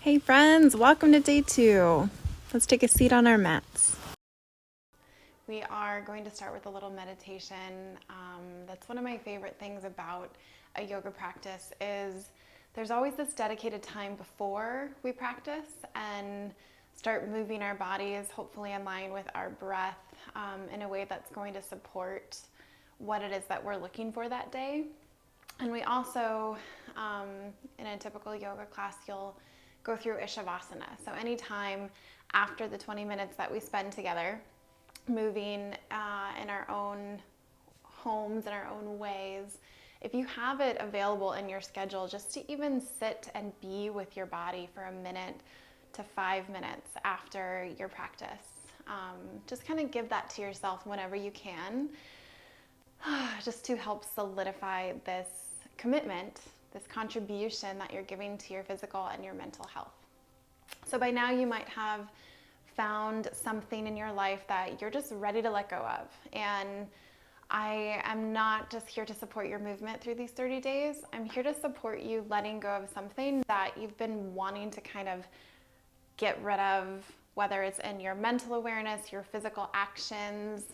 Hey friends, welcome to day 2. Let's take a seat on our mats. We are going to start with a little meditation. That's one of my favorite things about a yoga practice is there's always this dedicated time before we practice and start moving our bodies, hopefully in line with our breath, in a way that's going to support what it is that we're looking for that day. And we also, in a typical yoga class, you'll go through Ishavasana. So anytime after the 20 minutes that we spend together, moving in our own homes, in our own ways, if you have it available in your schedule, just to even sit and be with your body for a minute to 5 minutes after your practice. Just kind of give that to yourself whenever you can, just to help solidify this commitment, this contribution that you're giving to your physical and your mental health. So by now you might have found something in your life that you're just ready to let go of. And I am not just here to support your movement through these 30 days. I'm here to support you letting go of something that you've been wanting to kind of get rid of, whether it's in your mental awareness, your physical actions,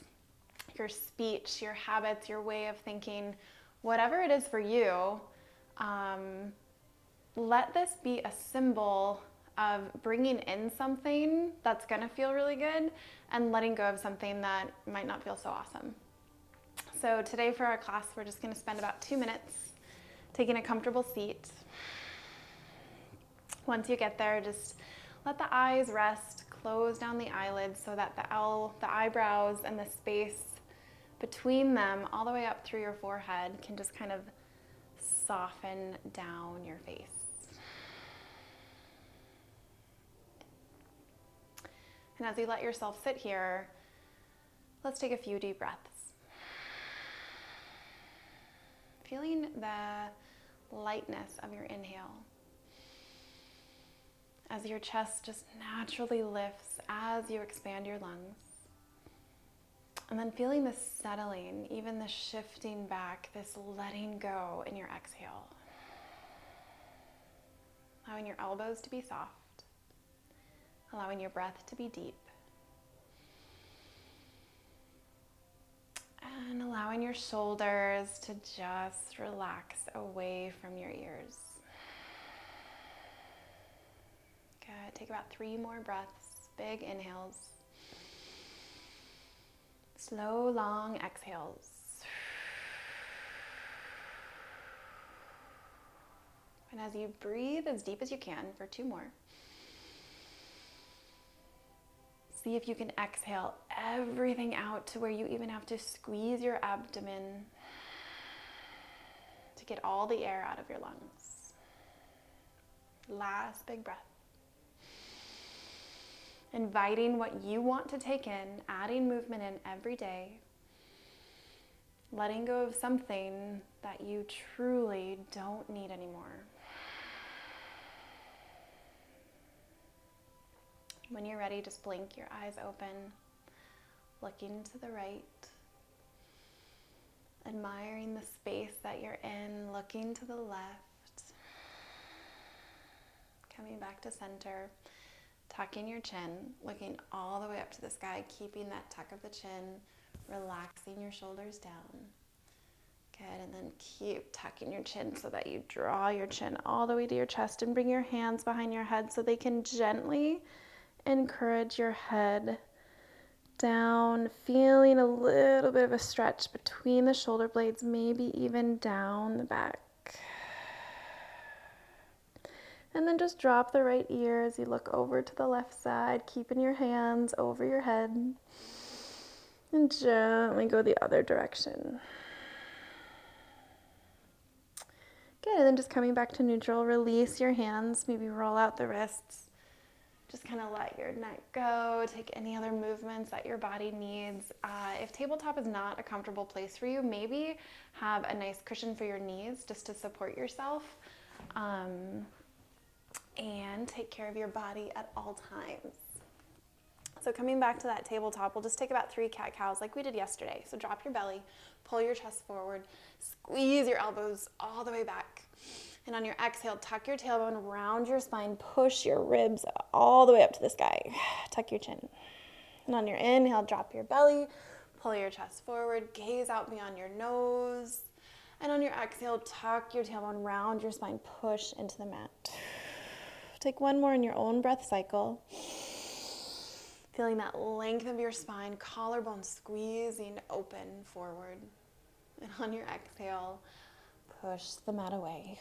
your speech, your habits, your way of thinking, whatever it is for you. Let this be a symbol of bringing in something that's going to feel really good and letting go of something that might not feel so awesome. So today for our class, we're just going to spend about 2 minutes taking a comfortable seat. Once you get there, just let the eyes rest, close down the eyelids so that the eyebrows and the space between them all the way up through your forehead can just kind of soften down your face. And as you let yourself sit here, let's take a few deep breaths. Feeling the lightness of your inhale as your chest just naturally lifts as you expand your lungs. And then feeling the settling, even the shifting back, this letting go in your exhale. Allowing your elbows to be soft. Allowing your breath to be deep. And allowing your shoulders to just relax away from your ears. Good. Take about 3 more breaths. Big inhales. Slow, long exhales. And as you breathe as deep as you can for 2 more, see if you can exhale everything out to where you even have to squeeze your abdomen to get all the air out of your lungs. Last big breath. Inviting what you want to take in, adding movement in every day, letting go of something that you truly don't need anymore. When you're ready, just blink your eyes open, looking to the right, admiring the space that you're in, looking to the left, coming back to center. Tucking your chin, looking all the way up to the sky, keeping that tuck of the chin, relaxing your shoulders down. Good, and then keep tucking your chin so that you draw your chin all the way to your chest and bring your hands behind your head so they can gently encourage your head down, feeling a little bit of a stretch between the shoulder blades, maybe even down the back. And then just drop the right ear as you look over to the left side, keeping your hands over your head. And gently go the other direction. Good, and then just coming back to neutral, release your hands, maybe roll out the wrists. Just kind of let your neck go, take any other movements that your body needs. If tabletop is not a comfortable place for you, maybe have a nice cushion for your knees just to support yourself. And take care of your body at all times. So coming back to that tabletop, we'll just take about 3 cat-cows like we did yesterday. So drop your belly, pull your chest forward, squeeze your elbows all the way back. And on your exhale, tuck your tailbone, round your spine, push your ribs all the way up to the sky. Tuck your chin. And on your inhale, drop your belly, pull your chest forward, gaze out beyond your nose. And on your exhale, tuck your tailbone, round your spine, push into the mat. Take one more in your own breath cycle. Feeling that length of your spine, collarbone squeezing open forward. And on your exhale, push the mat away.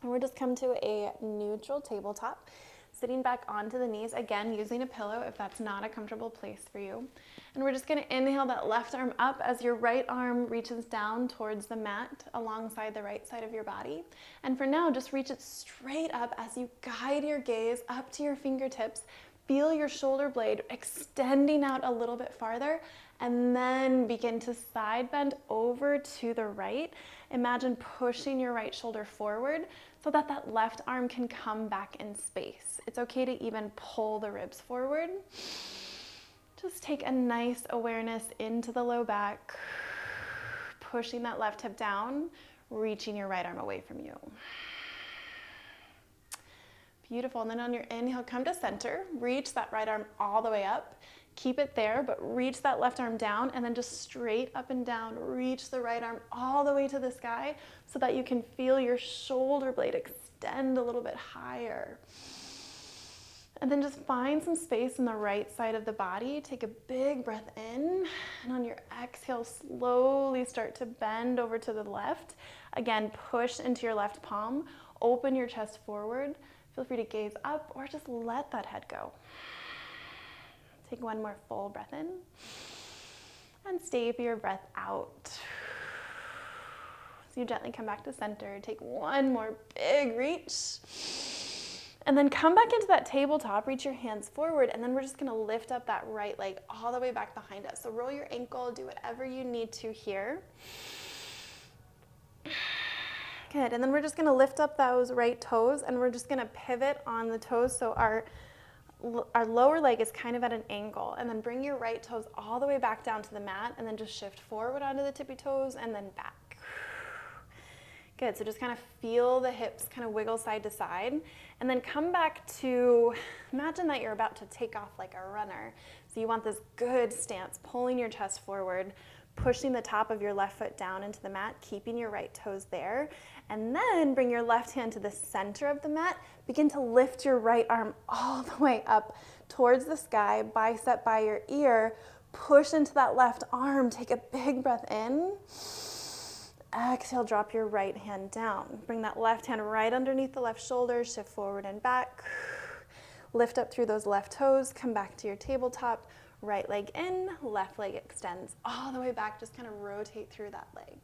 And we're just come to a neutral tabletop, sitting back onto the knees, again, using a pillow if that's not a comfortable place for you. And we're just gonna inhale that left arm up as your right arm reaches down towards the mat alongside the right side of your body. And for now, just reach it straight up as you guide your gaze up to your fingertips. Feel your shoulder blade extending out a little bit farther, and then begin to side bend over to the right. Imagine pushing your right shoulder forward so that that left arm can come back in space. It's okay to even pull the ribs forward. Just take a nice awareness into the low back, pushing that left hip down, reaching your right arm away from you. Beautiful. And then on your inhale, come to center, reach that right arm all the way up. Keep it there, but reach that left arm down, and then just straight up and down, reach the right arm all the way to the sky so that you can feel your shoulder blade extend a little bit higher. And then just find some space in the right side of the body. Take a big breath in, and on your exhale, slowly start to bend over to the left. Again, push into your left palm, open your chest forward. Feel free to gaze up or just let that head go. Take one more full breath in, and stay for your breath out. So you gently come back to center. Take one more big reach. And then come back into that tabletop, reach your hands forward, and then we're just gonna lift up that right leg all the way back behind us. So roll your ankle, do whatever you need to here. Good, and then we're just gonna lift up those right toes, and we're just gonna pivot on the toes so our lower leg is kind of at an angle, and then bring your right toes all the way back down to the mat, and then just shift forward onto the tippy toes and then back. Good, so just kind of feel the hips kind of wiggle side to side, and then come back to, imagine that you're about to take off like a runner. So you want this good stance, pulling your chest forward, pushing the top of your left foot down into the mat, keeping your right toes there, and then bring your left hand to the center of the mat. Begin to lift your right arm all the way up towards the sky, bicep by your ear. Push into that left arm. Take a big breath in. Exhale, drop your right hand down. Bring that left hand right underneath the left shoulder, shift forward and back. Lift up through those left toes, come back to your tabletop. Right leg in, left leg extends all the way back. Just kind of rotate through that leg.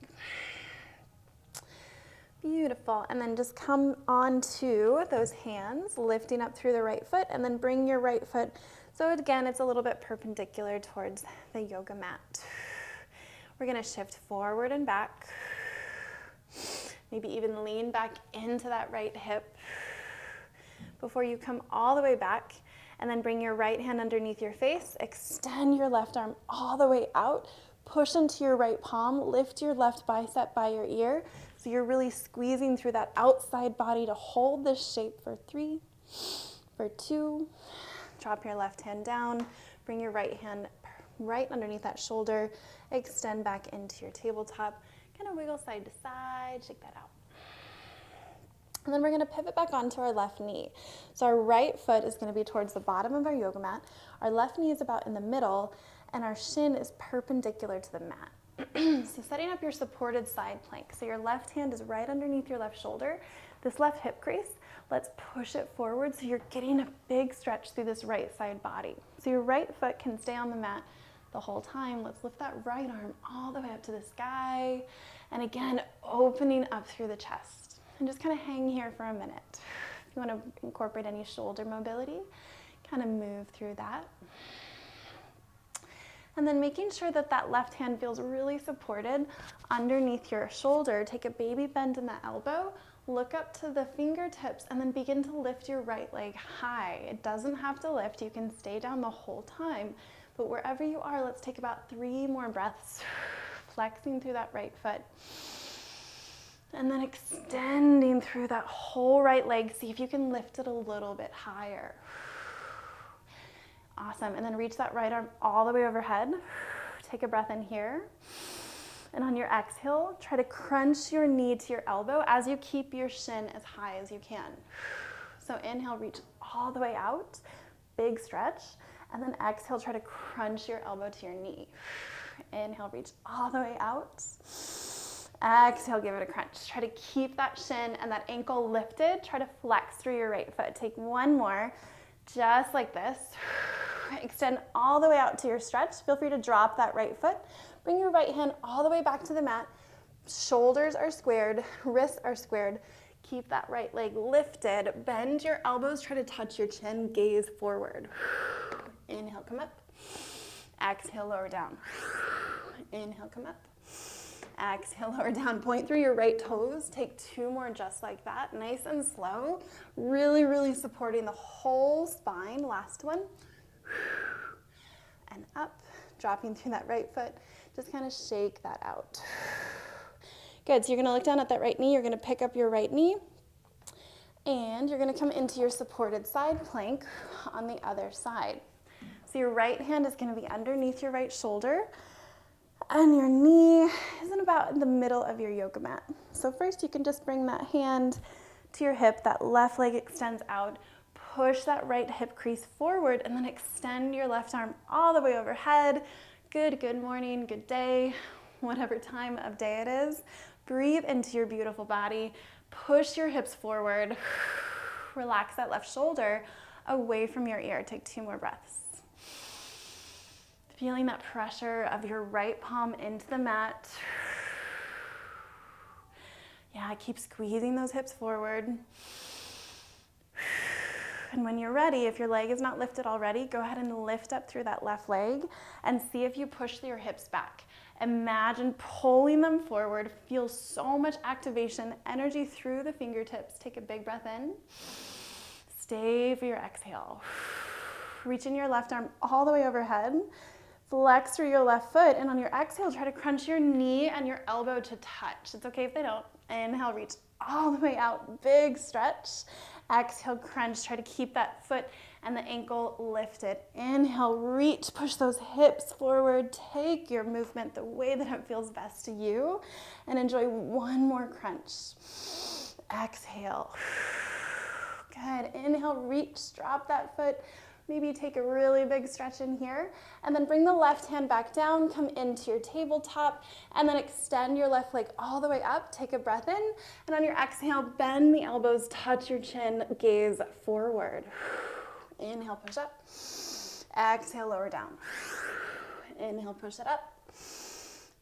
Beautiful. And then just come onto those hands, lifting up through the right foot, and then bring your right foot. So again, it's a little bit perpendicular towards the yoga mat. We're going to shift forward and back. Maybe even lean back into that right hip before you come all the way back. And then bring your right hand underneath your face, extend your left arm all the way out, push into your right palm, lift your left bicep by your ear. So you're really squeezing through that outside body to hold this shape for 3, for 2. Drop your left hand down, bring your right hand right underneath that shoulder, extend back into your tabletop, kind of wiggle side to side, shake that out. And then we're going to pivot back onto our left knee. So our right foot is going to be towards the bottom of our yoga mat. Our left knee is about in the middle, and our shin is perpendicular to the mat. So setting up your supported side plank. So your left hand is right underneath your left shoulder. This left hip crease, let's push it forward so you're getting a big stretch through this right side body. So your right foot can stay on the mat the whole time. Let's lift that right arm all the way up to the sky. And again, opening up through the chest. And just kind of hang here for a minute. If you want to incorporate any shoulder mobility, kind of move through that. And then making sure that that left hand feels really supported underneath your shoulder. Take a baby bend in the elbow, look up to the fingertips, and then begin to lift your right leg high. It doesn't have to lift, you can stay down the whole time. But wherever you are, let's take about 3 more breaths, flexing through that right foot. And then extending through that whole right leg. See if you can lift it a little bit higher. Awesome. And then reach that right arm all the way overhead. Take a breath in here. And on your exhale, try to crunch your knee to your elbow as you keep your shin as high as you can. So inhale, reach all the way out. Big stretch. And then exhale, try to crunch your elbow to your knee. Inhale, reach all the way out. Exhale, give it a crunch. Try to keep that shin and that ankle lifted. Try to flex through your right foot. Take one more, just like this. Extend all the way out to your stretch. Feel free to drop that right foot. Bring your right hand all the way back to the mat. Shoulders are squared, wrists are squared. Keep that right leg lifted. Bend your elbows, try to touch your chin, gaze forward. Inhale, come up. Exhale, lower down. Inhale, come up. Exhale, lower down. Point through your right toes. Take two more just like that. Nice and slow. Really, really supporting the whole spine. Last one. And up. Dropping through that right foot. Just kind of shake that out. Good. So you're going to look down at that right knee. You're going to pick up your right knee. And you're going to come into your supported side plank on the other side. So your right hand is going to be underneath your right shoulder. And your knee is about in the middle of your yoga mat. So first you can just bring that hand to your hip. That left leg extends out. Push that right hip crease forward and then extend your left arm all the way overhead. Good morning, good day, whatever time of day it is. Breathe into your beautiful body. Push your hips forward. Relax that left shoulder away from your ear. Take two more breaths. Feeling that pressure of your right palm into the mat. Yeah, keep squeezing those hips forward. And when you're ready, if your leg is not lifted already, go ahead and lift up through that left leg and see if you push your hips back. Imagine pulling them forward. Feel so much activation, energy through the fingertips. Take a big breath in. Stay for your exhale. Reaching your left arm all the way overhead. Flex through your left foot, and on your exhale, try to crunch your knee and your elbow to touch. It's okay if they don't. Inhale, reach all the way out, big stretch. Exhale, crunch, try to keep that foot and the ankle lifted. Inhale, reach, push those hips forward. Take your movement the way that it feels best to you, and enjoy one more crunch. Exhale. Good, inhale, reach, drop that foot. Maybe take a really big stretch in here, and then bring the left hand back down, come into your tabletop, and then extend your left leg all the way up. Take a breath in, and on your exhale, bend the elbows, touch your chin, gaze forward. Inhale, push up. Exhale, lower down. Inhale, push it up.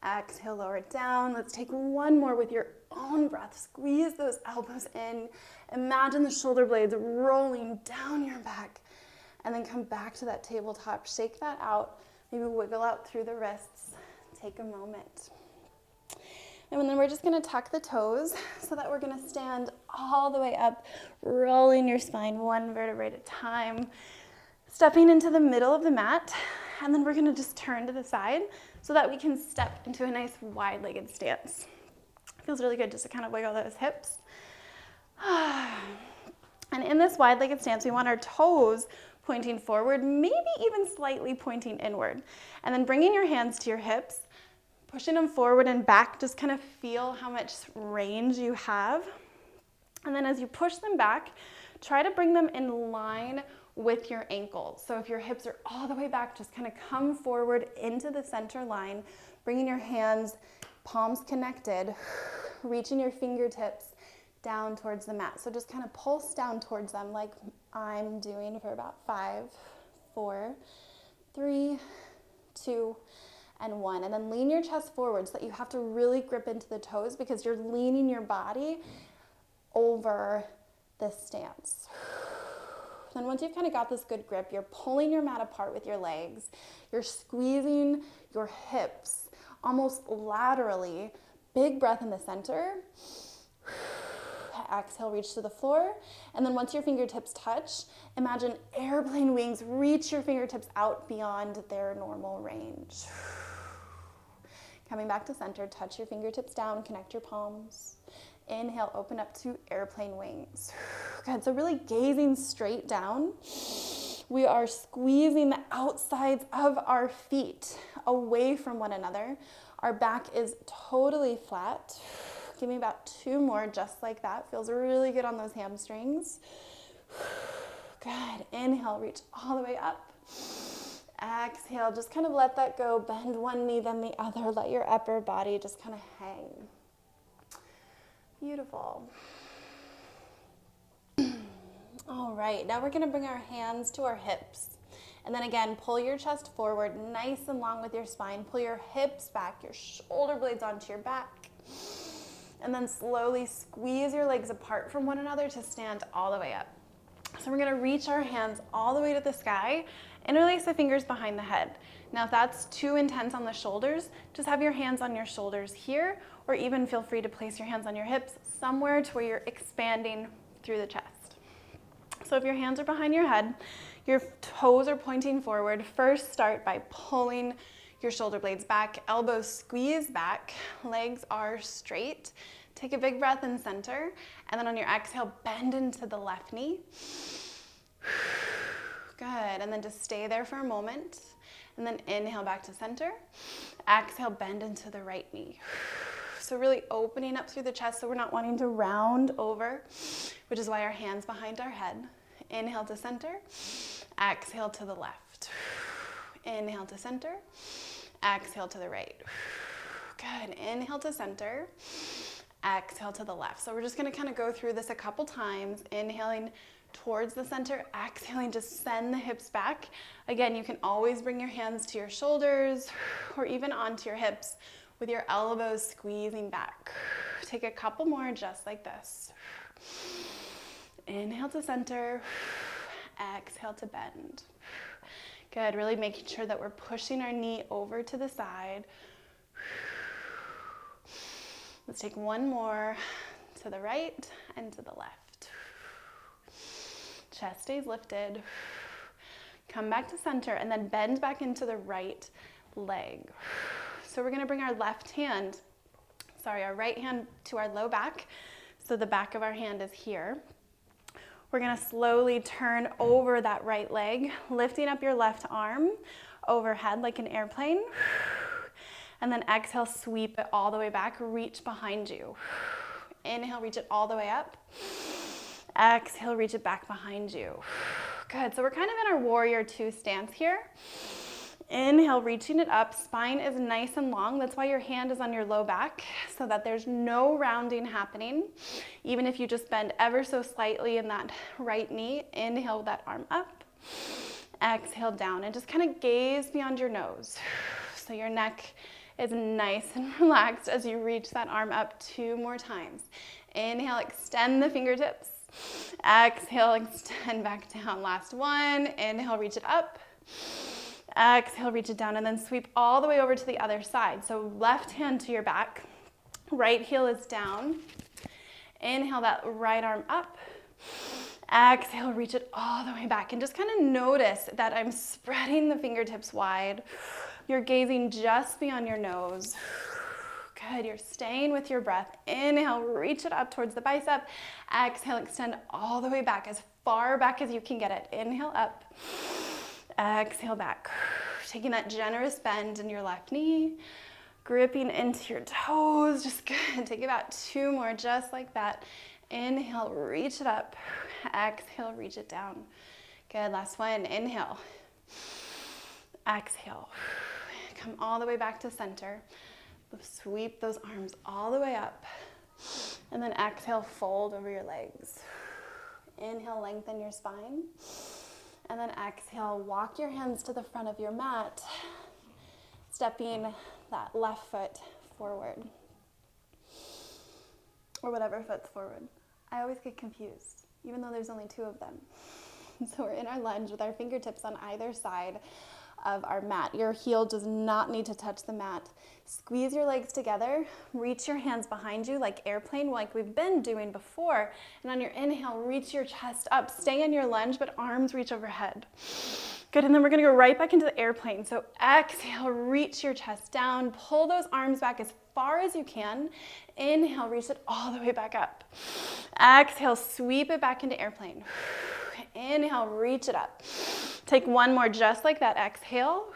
Exhale, lower it down. Let's take one more with your own breath. Squeeze those elbows in. Imagine the shoulder blades rolling down your back. And then come back to that tabletop, shake that out, maybe wiggle out through the wrists. Take a moment. And then we're just gonna tuck the toes so that we're gonna stand all the way up, rolling your spine one vertebrae at a time, stepping into the middle of the mat, and then we're gonna just turn to the side so that we can step into a nice wide-legged stance. Feels really good just to kind of wiggle those hips. And in this wide-legged stance, we want our toes pointing forward, maybe even slightly pointing inward. And then bringing your hands to your hips, pushing them forward and back, just kind of feel how much range you have. And then as you push them back, try to bring them in line with your ankles. So if your hips are all the way back, just kind of come forward into the center line, bringing your hands, palms connected, reaching your fingertips down towards the mat. So just kind of pulse down towards them like I'm doing for about 5, 4, 3, 2, and 1. And then lean your chest forward so that you have to really grip into the toes because you're leaning your body over this stance. Then once you've kind of got this good grip, you're pulling your mat apart with your legs. You're squeezing your hips almost laterally. Big breath in the center. Exhale, reach to the floor. And then once your fingertips touch, imagine airplane wings. Reach your fingertips out beyond their normal range. Coming back to center, touch your fingertips down, connect your palms. Inhale, open up to airplane wings. Good, so really gazing straight down. We are squeezing the outsides of our feet away from one another. Our back is totally flat. Give me about 2 more just like that. Feels really good on those hamstrings. Good, inhale, reach all the way up. Exhale, just kind of let that go. Bend one knee, then the other. Let your upper body just kind of hang. Beautiful. All right, now we're gonna bring our hands to our hips. And then again, pull your chest forward, nice and long with your spine. Pull your hips back, your shoulder blades onto your back. And then slowly squeeze your legs apart from one another to stand all the way up. So we're gonna reach our hands all the way to the sky, interlace the fingers behind the head. Now if that's too intense on the shoulders, just have your hands on your shoulders here, or even feel free to place your hands on your hips somewhere to where you're expanding through the chest. So if your hands are behind your head, your toes are pointing forward, first start by pulling your shoulder blades back, elbows squeeze back, legs are straight. Take a big breath in center, and then on your exhale, bend into the left knee. Good, and then just stay there for a moment, and then inhale back to center. Exhale, bend into the right knee. So really opening up through the chest so we're not wanting to round over, which is why our hands behind our head. Inhale to center, exhale to the left. Inhale to center, exhale to the right. Good, inhale to center, exhale to the left. So we're just gonna kind of go through this a couple times, inhaling towards the center, exhaling, just send the hips back. Again, you can always bring your hands to your shoulders or even onto your hips with your elbows squeezing back. Take a couple more just like this. Inhale to center, exhale to bend. Good, really making sure that we're pushing our knee over to the side. Let's take one more to the right and to the left. Chest stays lifted. Come back to center and then bend back into the right leg. So we're gonna bring our our right hand to our low back. So the back of our hand is here. We're gonna slowly turn over that right leg, lifting up your left arm overhead like an airplane. And then exhale, sweep it all the way back, reach behind you. Inhale, reach it all the way up. Exhale, reach it back behind you. Good, so we're kind of in our warrior 2 stance here. Inhale, reaching it up, spine is nice and long. That's why your hand is on your low back, so that there's no rounding happening. Even if you just bend ever so slightly in that right knee, inhale that arm up, exhale down, and just kind of gaze beyond your nose. So your neck is nice and relaxed as you reach that arm up 2 more times. Inhale, extend the fingertips. Exhale, extend back down. Last one. Inhale, reach it up. Exhale, reach it down, and then sweep all the way over to the other side. So left hand to your back, right heel is down. Inhale that right arm up. Exhale, reach it all the way back, and just kind of notice that I'm spreading the fingertips wide. You're gazing just beyond your nose. Good, you're staying with your breath. Inhale, reach it up towards the bicep. Exhale, extend all the way back, as far back as you can get it. Inhale up. Exhale back. Taking that generous bend in your left knee, gripping into your toes. Just good. Take about 2 more just like that. Inhale, reach it up. Exhale, reach it down. Good, last one. Inhale. Exhale. Come all the way back to center. Sweep those arms all the way up. And then exhale, fold over your legs. Inhale, lengthen your spine. And then exhale, walk your hands to the front of your mat, stepping that left foot forward. Or whatever foot's forward. I always get confused, even though there's only 2 of them. So we're in our lunge with our fingertips on either side of our mat. Your heel does not need to touch the mat. Squeeze your legs together, reach your hands behind you like airplane, like we've been doing before. And on your inhale, reach your chest up. Stay in your lunge, but arms reach overhead. Good, and then we're gonna go right back into the airplane. So exhale, reach your chest down, pull those arms back as far as you can. Inhale, reach it all the way back up. Exhale, sweep it back into airplane. Inhale, reach it up. Take one more just like that, exhale.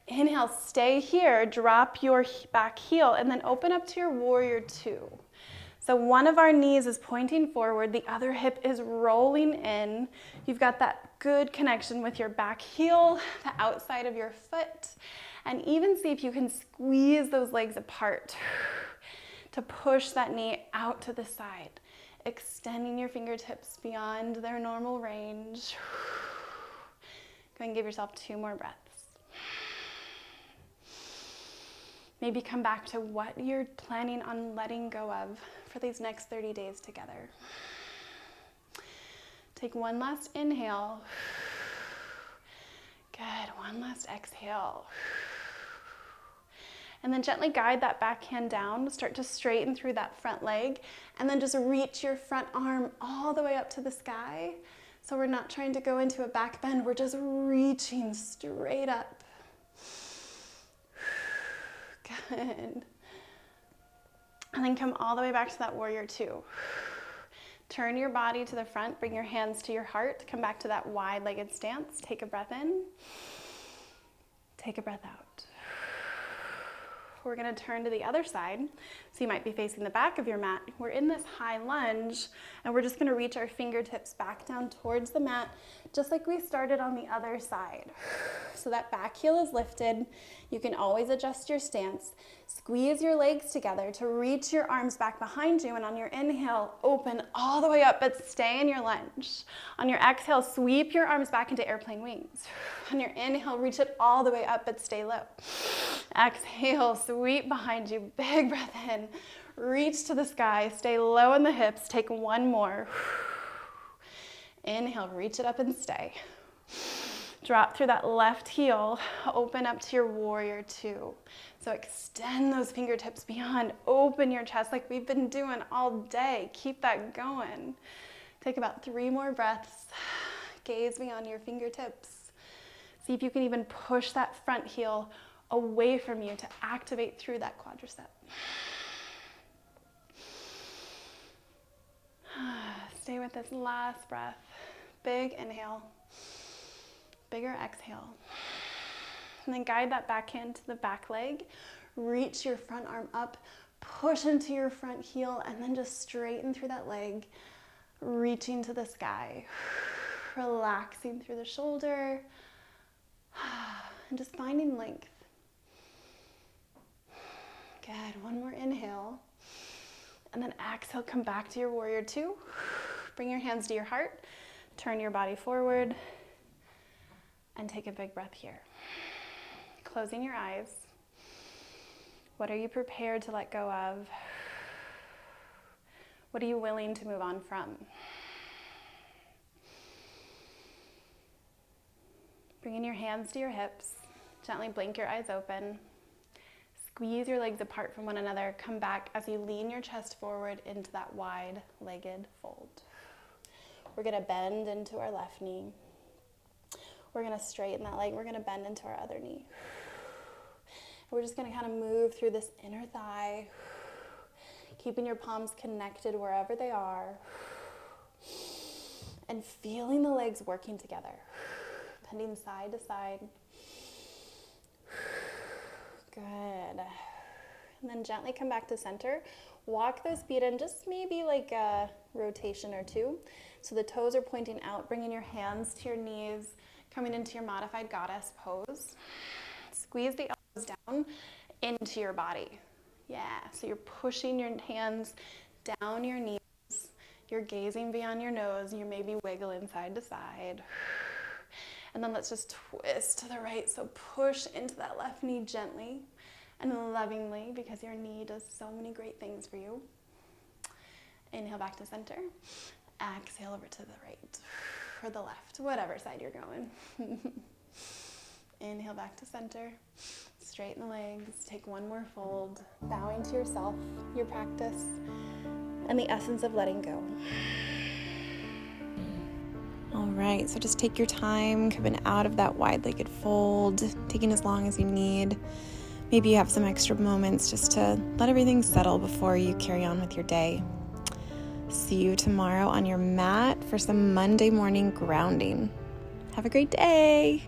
Inhale, stay here, drop your back heel, and then open up to your warrior two. So one of our knees is pointing forward, the other hip is rolling in. You've got that good connection with your back heel, the outside of your foot, and even see if you can squeeze those legs apart to push that knee out to the side, extending your fingertips beyond their normal range. Go and give yourself 2 more breaths. Maybe come back to what you're planning on letting go of for these next 30 days together. Take one last inhale. Good, one last exhale. And then gently guide that back hand down, start to straighten through that front leg, and then just reach your front arm all the way up to the sky. So we're not trying to go into a back bend, we're just reaching straight up. Good. And then come all the way back to that warrior two. Turn your body to the front, bring your hands to your heart, come back to that wide-legged stance. Take a breath in, take a breath out. We're gonna turn to the other side. So you might be facing the back of your mat. We're in this high lunge, and we're just gonna reach our fingertips back down towards the mat, just like we started on the other side. So that back heel is lifted. You can always adjust your stance. Squeeze your legs together to reach your arms back behind you, and on your inhale, open all the way up, but stay in your lunge. On your exhale, sweep your arms back into airplane wings. On your inhale, reach it all the way up, but stay low. Exhale, sweep behind you, big breath in. Reach to the sky, stay low in the hips, take one more. Inhale, reach it up and stay. Drop through that left heel, open up to your warrior two. So extend those fingertips beyond, open your chest like we've been doing all day. Keep that going. Take about 3 more breaths. Gaze beyond your fingertips. See if you can even push that front heel away from you to activate through that quadricep. Stay with this last breath. Big inhale, bigger exhale. And then guide that back hand to the back leg. Reach your front arm up, push into your front heel, and then just straighten through that leg, reaching to the sky. Relaxing through the shoulder, and just finding length. Good, one more inhale. And then exhale, come back to your warrior two. Bring your hands to your heart, turn your body forward, and take a big breath here. Closing your eyes. What are you prepared to let go of? What are you willing to move on from? Bringing your hands to your hips, gently blink your eyes open. Squeeze your legs apart from one another. Come back as you lean your chest forward into that wide-legged fold. We're gonna bend into our left knee. We're gonna straighten that leg. We're gonna bend into our other knee. We're just gonna kind of move through this inner thigh, keeping your palms connected wherever they are, and feeling the legs working together, bending side to side. Good. And then gently come back to center. Walk those feet in just maybe like a rotation or two. So the toes are pointing out, bringing your hands to your knees, coming into your modified goddess pose. Squeeze the elbows down into your body. Yeah, so you're pushing your hands down your knees. You're gazing beyond your nose. You're maybe wiggling side to side. And then let's just twist to the right. So push into that left knee gently and lovingly, because your knee does so many great things for you. Inhale back to center. Exhale over to the right or the left, whatever side you're going. Inhale back to center. Straighten the legs. Take one more fold. Bowing to yourself, your practice, and the essence of letting go. All right, so just take your time coming out of that wide-legged fold, taking as long as you need. Maybe you have some extra moments just to let everything settle before you carry on with your day. See you tomorrow on your mat for some Monday morning grounding. Have a great day.